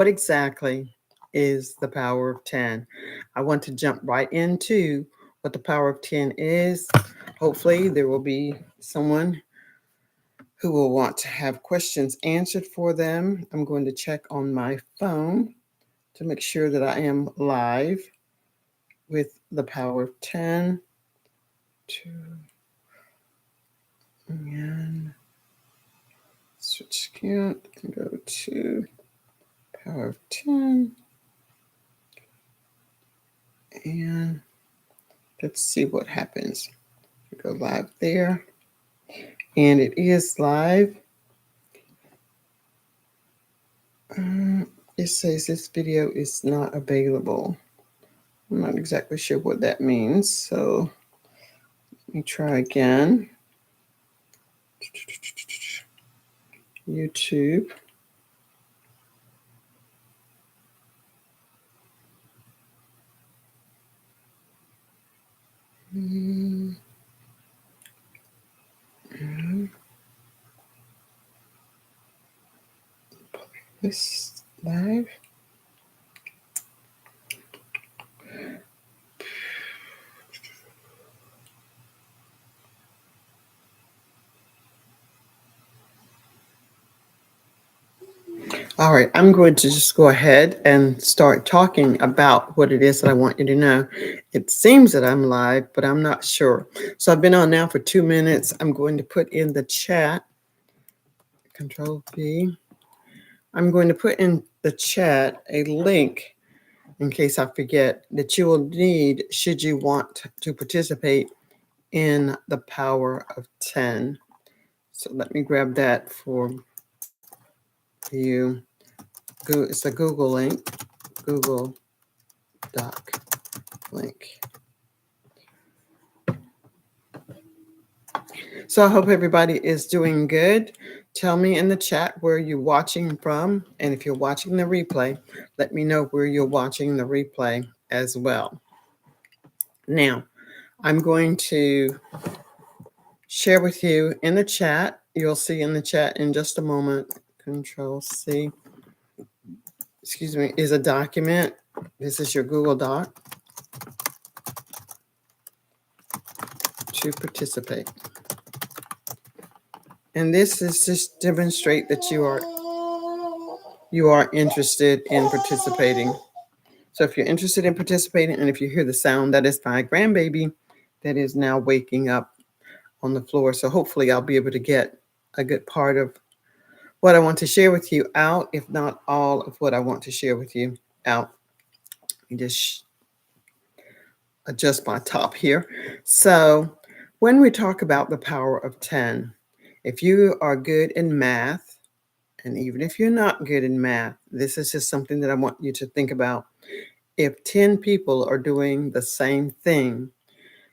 What exactly is the power of 10? I want to jump right into what the power of 10 is. Hopefully, there will be someone who will want to have questions answered for them. I'm going to check on my phone to make sure that I am live with the power of 10. Two, and switch count and go to power of 10. And let's see what happens. We go live there. And it is live. Uh, it says this video is not available. I'm not exactly sure what that means. So let me try again. YouTube. Mm, This live. All right, I'm going to just go ahead and start talking about what it is that I want you to know. It seems that I'm live, but I'm not sure. So I've been on now for 2 minutes. I'm going to put in the chat, Control V. I'm going to put in the chat a link in case I forget that you will need should you want to participate in the power of 10. So let me grab that for you. It's a Google link, Google Doc link. So I hope everybody is doing good. Tell me in the chat where you're watching from. And if you're watching the replay, let me know where you're watching the replay as well. Now, I'm going to share with you in the chat. You'll see in the chat in just a moment. Control C, excuse me, is a document. This is your Google Doc to participate. And this is just demonstrate that you are interested in participating. So if you're interested in participating, and if you hear the sound, that is my grandbaby that is now waking up on the floor. So hopefully I'll be able to get a good part of what I want to share with you out, if not all of what I want to share with you out. Let me just adjust my top here. So when we talk about the power of 10, if you are good in math, and even if you're not good in math, this is just something that I want you to think about. If 10 people are doing the same thing,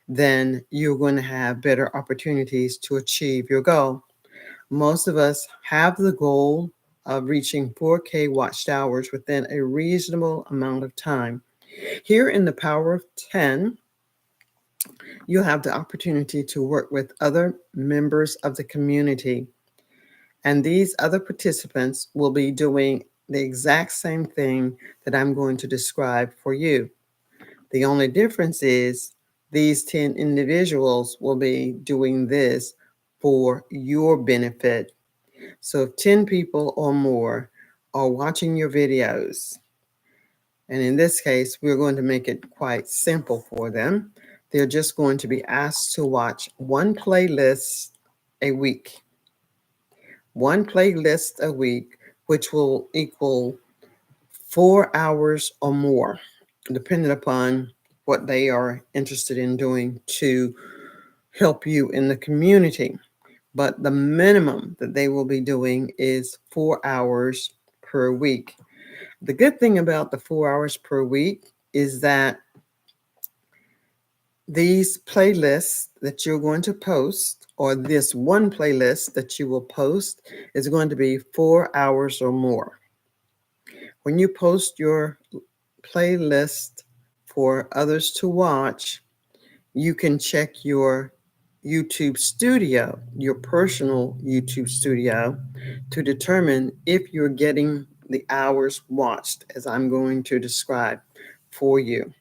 then you're going to have better opportunities to achieve your goal. Most of us have the goal of reaching 4K watched hours within a reasonable amount of time. Here in the Power of 10, you'll have the opportunity to work with other members of the community. And these other participants will be doing the exact same thing that I'm going to describe for you. The only difference is these 10 individuals will be doing this for your benefit. So if 10 people or more are watching your videos, and in this case, we're going to make it quite simple for them. They're just going to be asked to watch one playlist a week. One playlist a week, which will equal 4 hours or more, depending upon what they are interested in doing to help you in the community. But the minimum that they will be doing is 4 hours per week. The good thing about the 4 hours per week is that these playlists that you're going to post, or this one playlist that you will post, is going to be 4 hours or more. When you post your playlist for others to watch, you can check your YouTube studio, your personal YouTube studio, to determine if you're getting the hours watched as I'm going to describe for you.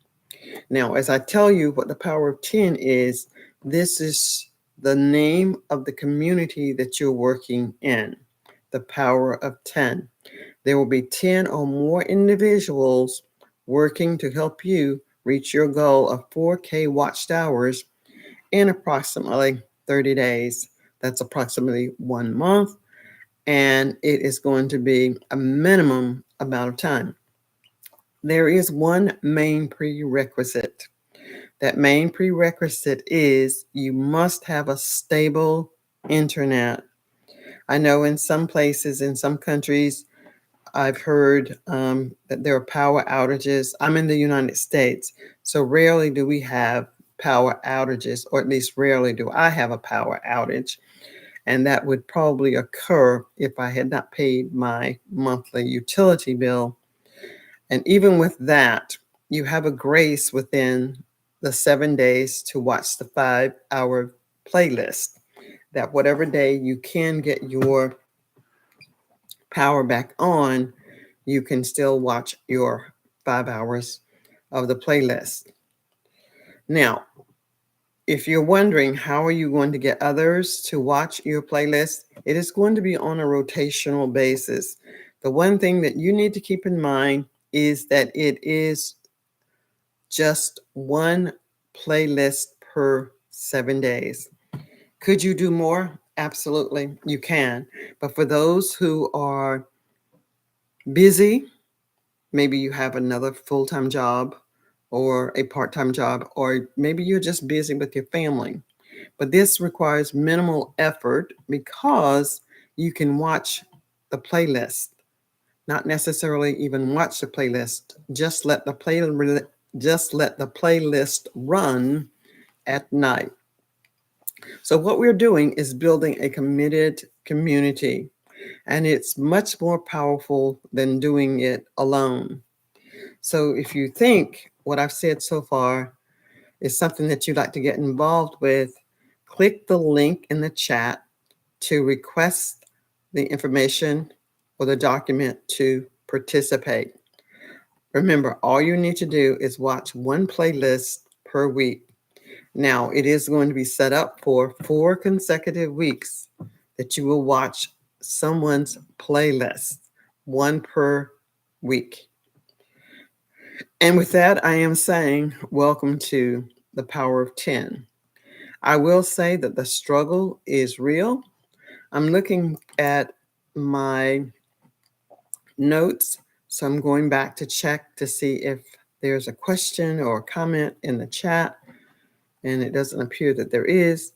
Now, as I tell you what the power of 10 is, this is the name of the community that you're working in. The power of 10. There will be 10 or more individuals working to help you reach your goal of 4K watched hours in approximately 30 days. That's approximately 1 month, and it is going to be a minimum amount of time. There is one main prerequisite. That main prerequisite is you must have a stable internet. I know in some places, in some countries, I've heard that there are power outages. I'm in the United States, so rarely do we have power outages, or at least rarely do I have a power outage. And that would probably occur if I had not paid my monthly utility bill. And even with that, you have a grace within the 7 days to watch the 5 hour playlist. That whatever day you can get your power back on, you can still watch your 5 hours of the playlist. Now, if you're wondering how are you going to get others to watch your playlist, it is going to be on a rotational basis. The one thing that you need to keep in mind is that it is just one playlist per 7 days. Could you do more? Absolutely, you can. But for those who are busy, maybe you have another full-time job or a part-time job, or maybe you're just busy with your family. But this requires minimal effort because you can watch the playlist, not necessarily even watch the playlist. Just let the playlist run at night. So what we're doing is building a committed community, and it's much more powerful than doing it alone. So if you think what I've said so far is something that you'd like to get involved with, click the link in the chat to request the information or the document to participate. Remember, all you need to do is watch one playlist per week. Now, it is going to be set up for 4 consecutive weeks that you will watch someone's playlist, one per week. And with that, I am saying welcome to the power of 10. I will say that the struggle is real. I'm looking at my notes, so I'm going back to check to see if there's a question or a comment in the chat, and it doesn't appear that there is.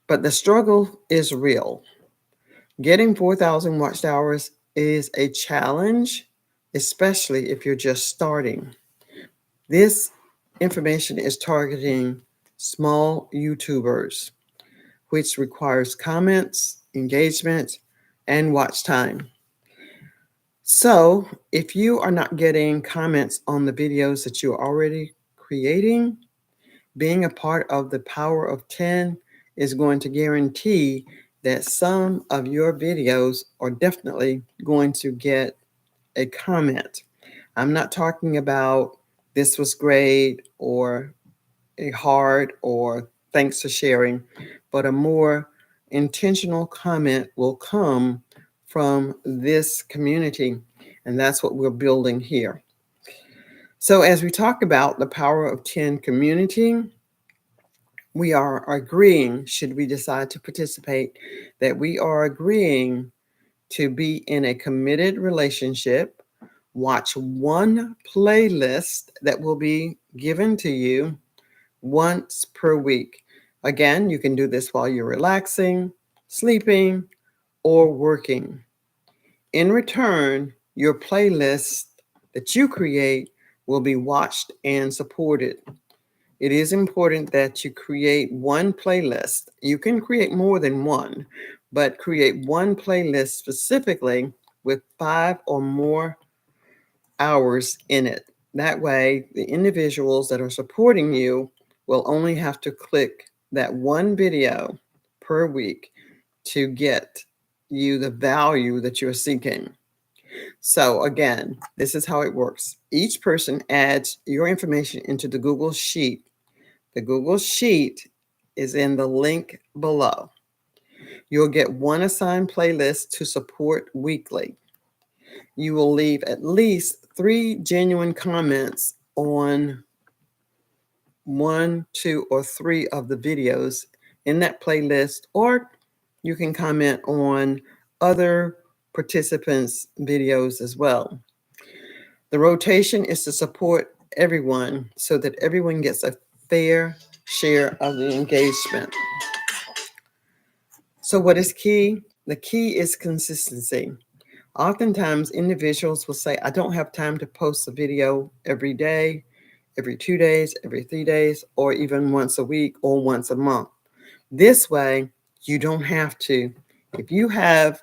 But the struggle is real. Getting 4,000 watched hours is a challenge, especially if you're just starting. This information is targeting small YouTubers, which requires comments, engagement, and watch time. So if you are not getting comments on the videos that you're already creating, being a part of the power of 10 is going to guarantee that some of your videos are definitely going to get a comment. I'm not talking about this was great or a heart or thanks for sharing, but a more intentional comment will come from this community. And that's what we're building here. So as we talk about the power of 10 community, we are agreeing, should we decide to participate, that we are agreeing to be in a committed relationship, watch one playlist that will be given to you once per week. Again, you can do this while you're relaxing, sleeping, or working. In return, your playlist that you create will be watched and supported. It is important that you create one playlist. You can create more than one, but create one playlist specifically with 5 or more hours in it. That way, the individuals that are supporting you will only have to click that one video per week to get you the value that you're seeking. So again, this is how it works. Each person adds your information into the Google Sheet. The Google Sheet is in the link below. You'll get one assigned playlist to support weekly. You will leave at least 3 genuine comments on 1, 2, or 3 of the videos in that playlist, or you can comment on other participants' videos as well. The rotation is to support everyone so that everyone gets a fair share of the engagement. So, what is key? The key is consistency. Oftentimes, individuals will say, I don't have time to post a video every day, every 2 days, every 3 days, or even once a week or once a month. This way, you don't have to. If you have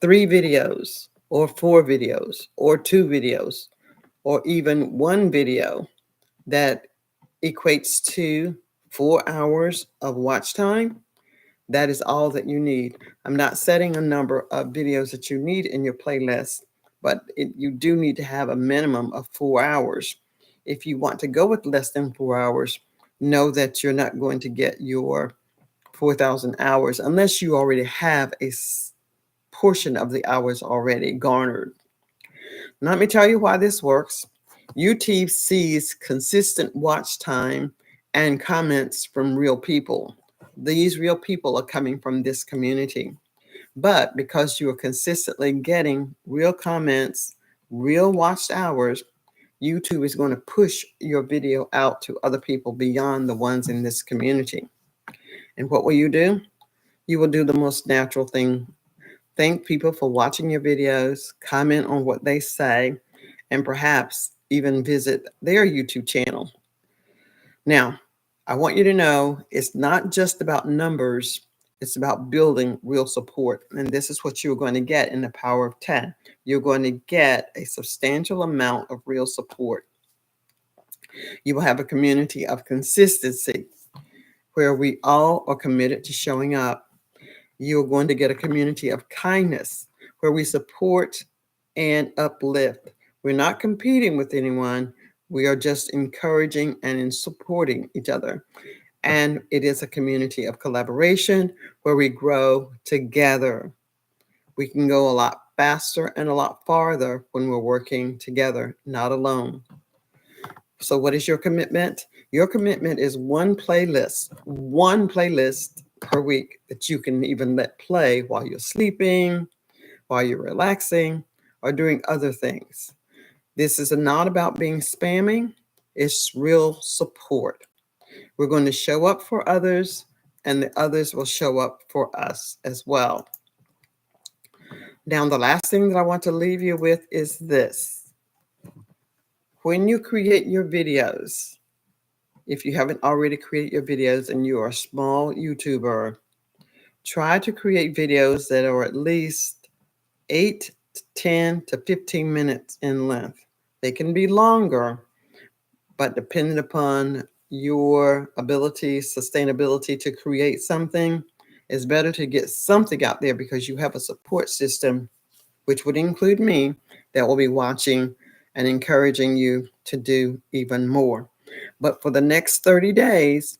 3 videos, or 4 videos, or 2 videos, or even 1 video that equates to 4 hours of watch time, that is all that you need. I'm not setting a number of videos that you need in your playlist, but you do need to have a minimum of 4 hours. If you want to go with less than 4 hours, know that you're not going to get your 4,000 hours unless you already have a portion of the hours already garnered. Let me tell you why this works. YouTube sees consistent watch time and comments from real people. These real people are coming from this community. But because you are consistently getting real comments, real watched hours, YouTube is going to push your video out to other people beyond the ones in this community. And what will you do? You will do the most natural thing. Thank people for watching your videos, comment on what they say, and perhaps even visit their YouTube channel. Now, I want you to know it's not just about numbers, it's about building real support. And this is what you're going to get in the Power of 10. You're going to get a substantial amount of real support. You will have a community of consistency where we all are committed to showing up. You're going to get a community of kindness where we support and uplift. We're not competing with anyone. We are just encouraging and supporting each other. And it is a community of collaboration where we grow together. We can go a lot faster and a lot farther when we're working together, not alone. So, what is your commitment? Your commitment is one playlist per week that you can even let play while you're sleeping, while you're relaxing, or doing other things. This is not about being spamming, it's real support. We're going to show up for others, and the others will show up for us as well. Now, the last thing that I want to leave you with is this. When you create your videos, if you haven't already created your videos and you are a small YouTuber, try to create videos that are at least 8 to 10 to 15 minutes in length. They can be longer, but depending upon your ability, sustainability to create something, it's better to get something out there because you have a support system, which would include me, that will be watching and encouraging you to do even more. But for the next 30 days,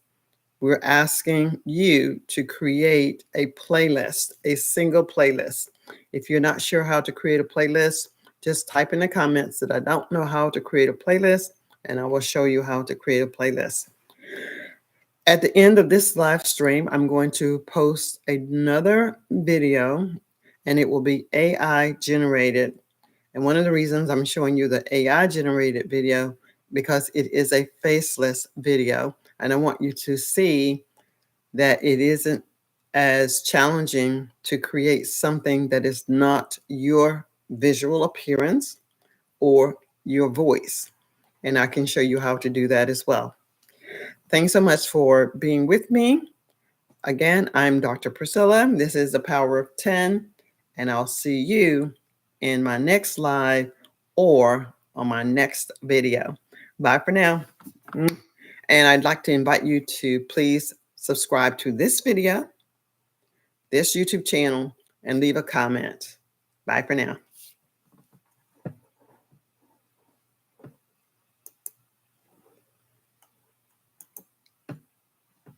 we're asking you to create a playlist, a single playlist. If you're not sure how to create a playlist, just type in the comments that I don't know how to create a playlist, and I will show you how to create a playlist. At the end of this live stream, I'm going to post another video, and it will be AI generated. And one of the reasons I'm showing you the AI generated video, because it is a faceless video, and I want you to see that it isn't as challenging to create something that is not your visual appearance or your voice. And I can show you how to do that as well. Thanks so much for being with me. Again, I'm Dr. Priscilla. This is the Power of 10, and I'll see you in my next live or on my next video. Bye for now. And I'd like to invite you to please subscribe to this video, this YouTube channel, and leave a comment. Bye for now.